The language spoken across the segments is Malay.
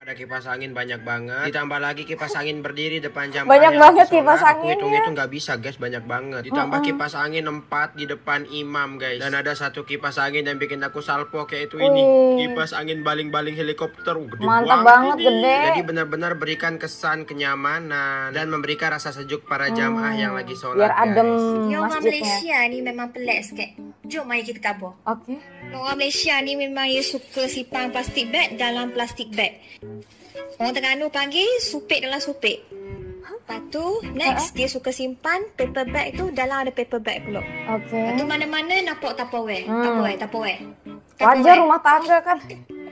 Ada kipas angin banyak banget. Ditambah lagi kipas angin berdiri depan jamaah Banyak yang banget lagi kipas sholat. Aku anginnya. hitung-hitung nggak bisa guys, banyak banget. Ditambah kipas angin 4 di depan imam guys. Dan ada satu kipas angin yang bikin aku salpok, yaitu ini. Kipas angin baling-baling helikopter. Gede Mantap banget banget, ini. gede. Jadi benar-benar berikan kesan kenyamanan dan memberikan rasa sejuk para jamaah yang lagi sholat Biar adem guys. Orang masjidnya. Malaysia ni memang pelik sikit. Jom mari kita kabur. Oke. Orang Malaysia ni memang dia suka simpan plastik bag dalam plastik bag. Orang Terengganu panggil supik dalam supik. Lepas tu next dia suka simpan paper bag tu dalam ada paper bag pula. Oke. Lepas tu mana-mana nampak Tupperware. Tupperware. Wajar rumah tangga kan.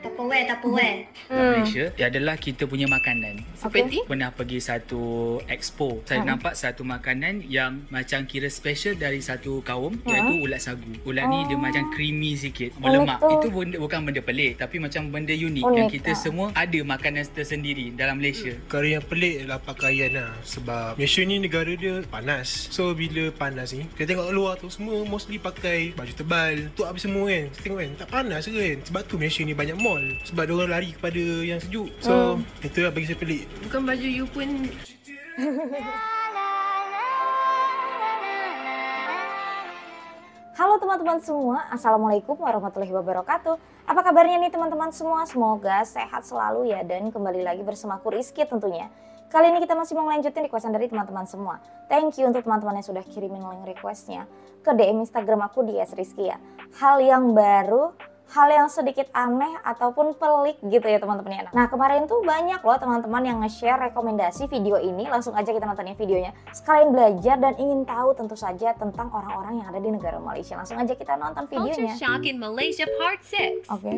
Tupperware. Malaysia adalah kita punya makanan. Seperti? Pernah pergi satu expo, saya nampak satu makanan yang macam kira special dari satu kaum, iaitu ulat sagu. Ulat ni dia macam creamy sikit, berlemak. Itu bukan benda pelik, tapi macam benda unik yang kita semua ada makanan tersendiri dalam Malaysia. Perkara yang pelik adalah pakaian lah. Sebab Malaysia ni negara dia panas. So bila panas ni, kita tengok luar tu semua mostly pakai baju tebal, tutup habis semua kan. Kita tengok kan, tak panas ke kan. Sebab tu Malaysia ni banyak mall. Sebab diorang lari kepada yang sejuk. So itu lah bagi saya pelik. Bukan baju you pun. Halo teman-teman semua, Assalamualaikum warahmatullahi wabarakatuh. Apa kabarnya nih teman-teman semua? Semoga sehat selalu ya, dan kembali lagi bersama aku Rizky tentunya. Kali ini kita masih mau melanjutin requestan dari teman-teman semua. Thank you untuk teman-teman yang sudah kirimin link requestnya ke DM Instagram aku di @rizky ya. Hal yang baru, hal yang sedikit aneh ataupun pelik gitu ya teman-teman ya. Nah kemarin tuh banyak loh teman-teman yang nge-share rekomendasi video ini. Langsung aja kita nontonnya videonya. Sekalian belajar dan ingin tahu tentu saja tentang orang-orang yang ada di negara Malaysia. Langsung aja kita nonton videonya. Culture Shock in Malaysia Part 6. Oke.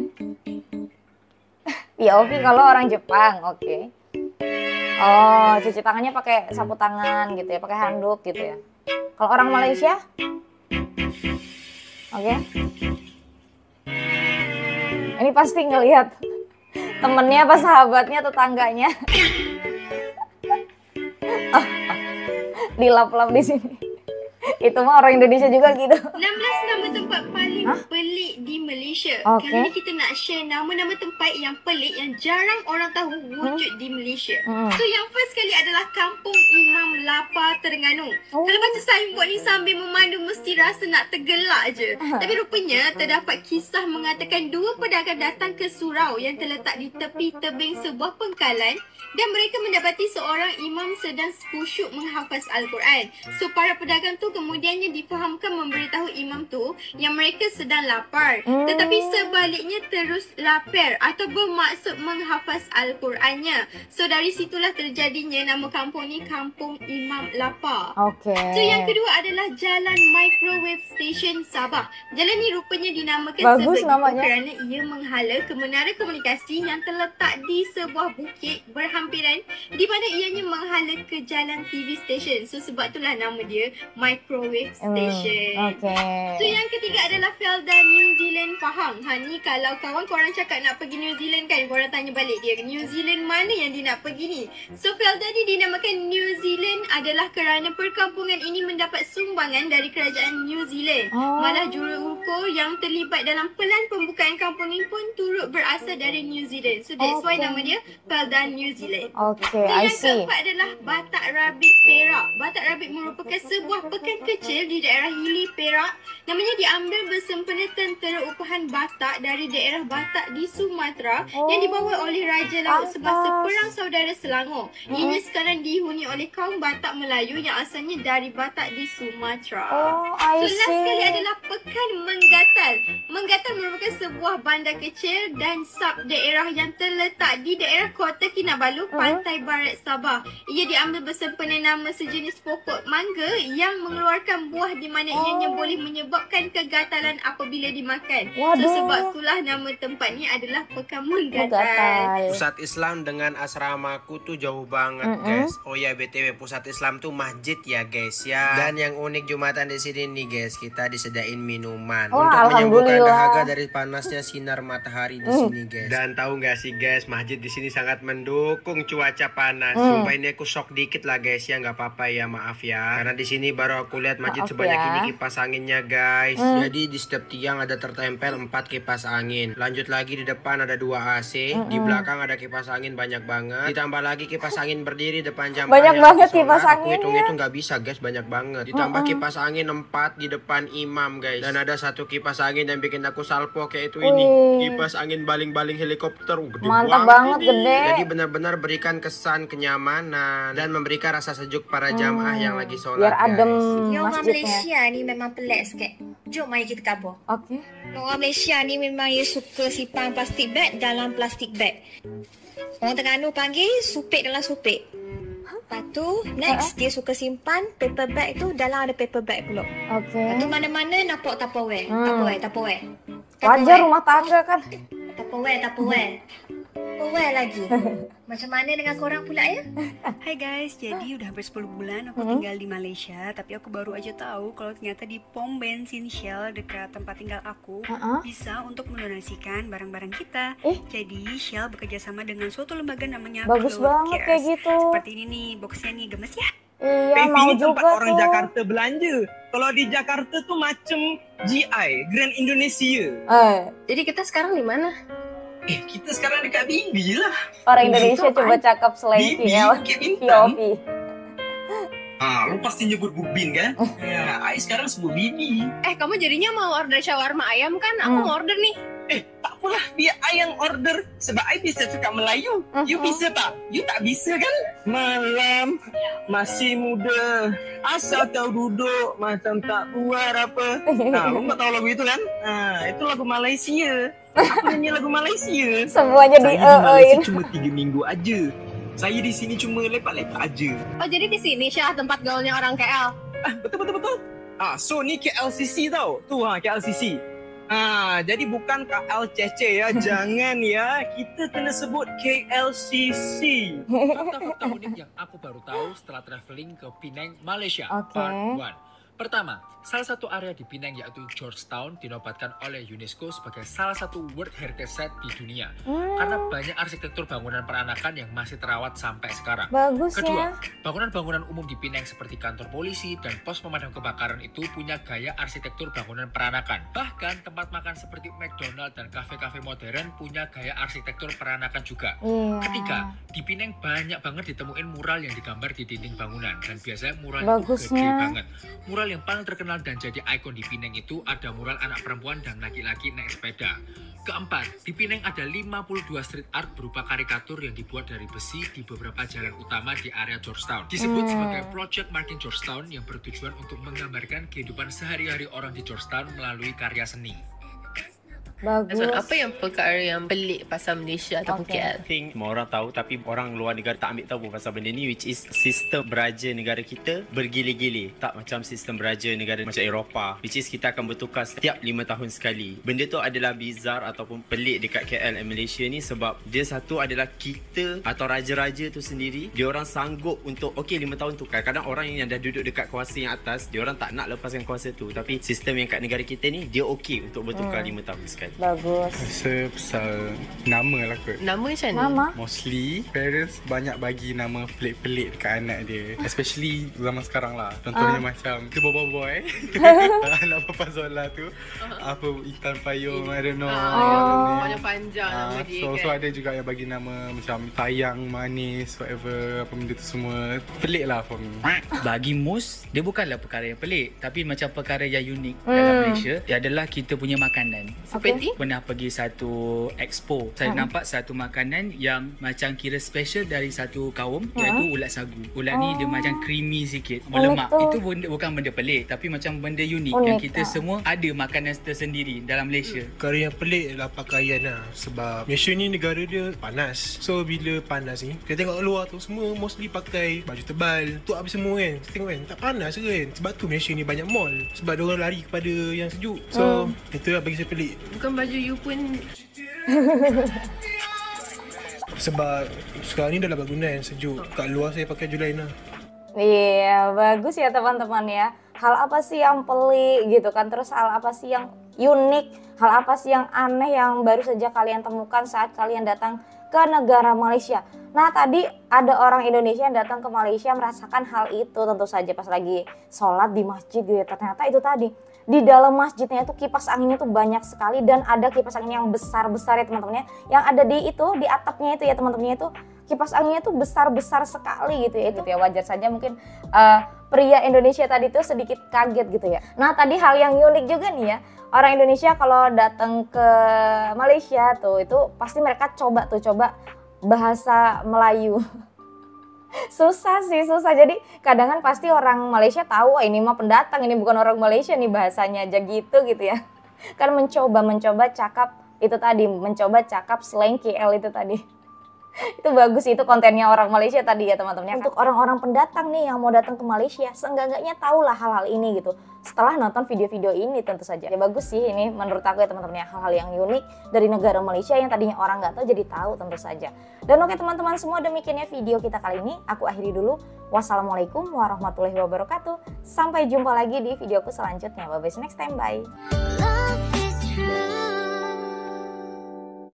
Ya oke kalau orang Jepang, oke. Oh, cuci tangannya pakai sapu tangan gitu ya, pakai handuk gitu ya. Kalau orang Malaysia? Oke. Ini pasti ngelihat temennya apa sahabatnya, tetangganya. Dilap-lap di sini. Itu mah orang Indonesia juga gitu. 16 nama tempat paling pelik di Malaysia. Oke. Kali ni kita nak share nama-nama tempat yang pelik yang jarang orang tahu wujud di Malaysia. So yang first kali adalah Kampung Imam Lapa, Terengganu. Kalau baca signboard ni sambil memandu mesti rasa nak tergelak je. Tapi rupanya terdapat kisah mengatakan dua pedagang datang ke surau yang terletak di tepi tebing sebuah pangkalan dan mereka mendapati seorang imam sedang khusyuk menghafaz Al-Quran. So para pedagang tu kemudiannya difahamkan memberitahu imam tu yang mereka sedang lapar. Tetapi sebaliknya terus lapar atau bermaksud menghafaz Al-Qurannya. So dari situlah terjadinya nama kampung ni Kampung Imam Lapa. Oke. So yang kedua adalah Jalan Microwave Station Sabah. Jalan ni rupanya dinamakan Bagus sebegitu namanya. kerana ia menghala ke menara komunikasi yang terletak di sebuah bukit berhampiran di mana ianya menghala ke jalan TV station. So sebab itulah nama dia Microwave Station. Oke. So yang ketiga adalah Felda New Zealand Pahang. Ni kalau kawan korang cakap nak pergi New Zealand kan, korang tanya balik dia, New Zealand mana yang dia nak pergi ni? So Felda ni dinamakan New Zealand adalah kerana perkampungan ini mendapat sumbangan dari kerajaan New Zealand. Malah juru ukur yang terlibat dalam pelan pembukaan kampung ini pun turut berasal dari New Zealand. So that's why nama dia Felda New Zealand. Oke, So, I yang see. keempat adalah Batak Rabit Perak. Batak Rabit merupakan sebuah pekan kecil di daerah Hili, Perak. Namanya diambil bersempena tentera upahan Batak dari daerah Batak di Sumatera yang dibawa oleh Raja Laut semasa Perang Saudara Selangor. Ianya sekarang dihuni oleh kaum Batak Melayu yang asalnya dari Batak di Sumatera. I So last kali see. adalah Pekan Menggatal. Menggatal merupakan sebuah bandar kecil dan sub daerah yang terletak di daerah Kota Kinabalu, pantai barat Sabah. Ia diambil bersempena nama sejenis pokok mangga yang mengeluarkan buah di mana ianya boleh menyebabkan kegatalan apabila dimakan. Waduh. So sebab itulah nama tempat ni adalah Pekan Menggatal. Gatal. Pusat Islam dengan asramaku tuh jauh banget guys. Oh ya BTW pusat Islam tuh masjid ya guys ya. Dan yang unik Jumatan di sini nih guys, kita disediain minuman Wah, untuk menyembuhkan alhamdulillah. dahaga dari panasnya sinar matahari di sini guys. Dan tahu nggak sih guys, masjid di sini sangat mendukung cuaca panas. Sumpah ini aku shock dikit lah guys ya, nggak apa-apa ya, maaf ya. Karena di sini baru aku lihat masjid Maaf sebanyak ya. ini kipas anginnya guys. Jadi di setiap tiang ada tertempel nempel 4 kipas angin. Lanjut lagi, di depan ada 2 AC, di belakang ada kipas angin banyak banget. Ditambah lagi kipas angin berdiri depan jamaah. Banyak yang banget lagi sholat. kipas Aku anginnya. hitung-hitung nggak bisa guys, banyak banget. Ditambah kipas angin 4 di depan imam guys. Dan ada satu kipas angin yang bikin aku salpok, yaitu ini kipas angin baling-baling helikopter. Gede Mantap banget, ini. gede. Jadi benar-benar berikan kesan kenyamanan dan memberikan rasa sejuk para jamaah yang lagi sholat. Biar adem Yang orang masjidnya. Malaysia ni memang pelik sikit. Jom mari kita kabur. Oke. Orang Malaysia ni memang dia suka simpan plastik bag dalam plastik bag. Orang Terengganu panggil supit dalam supit. Lepas tu next dia suka simpan paper bag tu dalam ada paper bag pula. Oke. Lepas tu mana-mana nampak Tupperware. Tupperware. Wajar rumah tangga kan. Tupperware lagi. Macam mana dengan korang pula ya? Hai guys, jadi udah hampir 10 bulan aku tinggal di Malaysia. Tapi aku baru aja tahu kalau ternyata di pom bensin Shell dekat tempat tinggal aku bisa untuk mendonasikan barang-barang kita. Jadi Shell bekerja sama dengan suatu lembaga namanya Bagus Cloud banget Cares. kayak gitu. Seperti ini nih, boxnya nih, gemes ya? Iya, PV mau ni tempat juga orang tuh. Jakarta belanja. Kalau di Jakarta tuh macam GI, Grand Indonesia. Jadi kita sekarang di mana? Kita sekarang dekat Bibi lah. Orang Indonesia coba cakap selain Bibi, KL. Bukit Bintang. POV. Lu pasti nyebut Bubin kan? Ya, I sekarang sebut Bibi. Kamu jadinya mau order shawarma ayam kan? Aku mau order nih. Tak apalah, biar I yang order. Sebab I bisa cakap Melayu. You bisa tak? You tak bisa kan? Malam, masih muda. Asal kau duduk macam tak buat apa. Lu tak tahu lagu itu kan? Itu lagu Malaysia. Aku nyanyi lagu Malaysia. Semuanya Saya di Malaysia di-e-in. cuma 3 minggu aja. Saya di sini cuma lepak-lepak aja. Oh, jadi di sini Syah tempat gaulnya orang KL. Betul. So ni KLCC tau. Tu KLCC. Jadi bukan KL Cece ya. Jangan ya. Kita kena sebut KLCC. Fakta-fakta unik yang aku baru tahu setelah traveling ke Penang, Malaysia. Oke. Part 1. Pertama, salah satu area di Penang yaitu Georgetown dinobatkan oleh UNESCO sebagai salah satu World Heritage Site di dunia. Karena banyak arsitektur bangunan peranakan yang masih terawat sampai sekarang. Bagus Kedua, ya. bangunan-bangunan umum di Penang seperti kantor polisi dan pos pemadam kebakaran itu punya gaya arsitektur bangunan peranakan. Bahkan tempat makan seperti McDonald dan kafe-kafe modern punya gaya arsitektur peranakan juga. Iya. Ketiga, di Penang banyak banget ditemuin mural yang digambar di dinding bangunan dan biasanya mural itu Bagusnya. gede banget. Mural yang paling terkenal dan jadi ikon di Penang itu ada mural anak perempuan dan laki-laki naik sepeda. Keempat, di Penang ada 52 street art berupa karikatur yang dibuat dari besi di beberapa jalan utama di area Georgetown. Disebut sebagai Project Marking Georgetown yang bertujuan untuk menggambarkan kehidupan sehari-hari orang di Georgetown melalui karya seni. Bagus. Apa yang perkara yang pelik pasal Malaysia ataupun KL? Think semua orang tahu tapi orang luar negara tak ambil tahu pun pasal benda ni, which is sistem beraja negara kita bergili-gili. Tak macam sistem beraja negara macam Eropah, which is kita akan bertukar setiap 5 tahun sekali. Benda tu adalah bizarre ataupun pelik dekat KL dan Malaysia ni sebab dia satu adalah kita atau raja-raja tu sendiri, dia orang sanggup untuk 5 tahun tukar. Kadang orang yang dah duduk dekat kuasa yang atas, dia orang tak nak lepaskan kuasa tu, tapi sistem yang kat negara kita ni dia okey untuk bertukar 5 tahun sekali. Bagus. Rasa pasal nama lah kot. Nama macam mana? Nama? Mostly parents banyak bagi nama pelik-pelik dekat anak dia. Especially zaman sekarang lah. Contohnya macam tu boy. Anak Papa Zola tu. Apa Intan Payung, I don't know. Panjang nama dia kan. So ada juga yang bagi nama macam sayang, manis, whatever. Apa benda tu semua. Pelik lah for me. Bagi Mus, dia bukanlah perkara yang pelik, tapi macam perkara yang unik dalam Malaysia adalah kita punya makanan. Seperti? Pernah pergi satu expo, saya nampak satu makanan yang macam kira special dari satu kaum, iaitu ulat sagu. Ulat ni dia macam creamy sikit, melemak. Itu bukan benda pelik, tapi macam benda unik yang kita semua ada makanan tersendiri dalam Malaysia. Perkara yang pelik adalah pakaian lah. Sebab Malaysia ni negara dia panas. So bila panas ni, kita tengok luar tu semua mostly pakai baju tebal. Tu habis semua kan. Kita tengok kan, tak panas ke kan. Sebab tu Malaysia ni banyak mall. Sebab diorang lari kepada yang sejuk. So itu lah bagi saya pelik. Bukan baju you pun Sebab sekarang ni dah lah bangunan sejuk. Kat luar saya pakai baju lain lah. Iya, bagus ya teman-teman ya. Hal apa sih yang pelik gitu kan? Terus hal apa sih yang unik? Hal apa sih yang aneh yang baru saja kalian temukan saat kalian datang ke negara Malaysia? Nah, tadi ada orang Indonesia yang datang ke Malaysia merasakan hal itu tentu saja pas lagi sholat di masjid gitu ya. Ternyata itu tadi di dalam masjidnya itu kipas anginnya tuh banyak sekali, dan ada kipas angin yang besar-besar ya teman-teman ya. Yang ada di itu, di atapnya itu ya teman-teman, itu kipas anginnya tuh besar-besar sekali gitu ya. Itu ya wajar saja mungkin pria Indonesia tadi tuh sedikit kaget gitu ya. Nah tadi hal yang unik juga nih ya, orang Indonesia kalau datang ke Malaysia tuh itu pasti mereka coba bahasa Melayu. Susah sih, susah. Jadi kadang kan pasti orang Malaysia tahu, ini mah pendatang, ini bukan orang Malaysia nih, bahasanya aja gitu ya. Kan mencoba cakap itu tadi, mencoba cakap slang KL itu tadi. Itu bagus, itu kontennya orang Malaysia tadi ya teman-teman. Untuk orang-orang pendatang nih yang mau datang ke Malaysia, seenggak-enggaknya tahulah hal-hal ini gitu setelah nonton video-video ini tentu saja. Ya bagus sih ini menurut aku ya teman-teman ya, hal-hal yang unik dari negara Malaysia yang tadinya orang nggak tahu jadi tahu tentu saja. Dan oke teman-teman semua, demikiannya video kita kali ini. Aku akhiri dulu. Wassalamualaikum warahmatullahi wabarakatuh. Sampai jumpa lagi di videoku selanjutnya. Bye bye, next time, bye.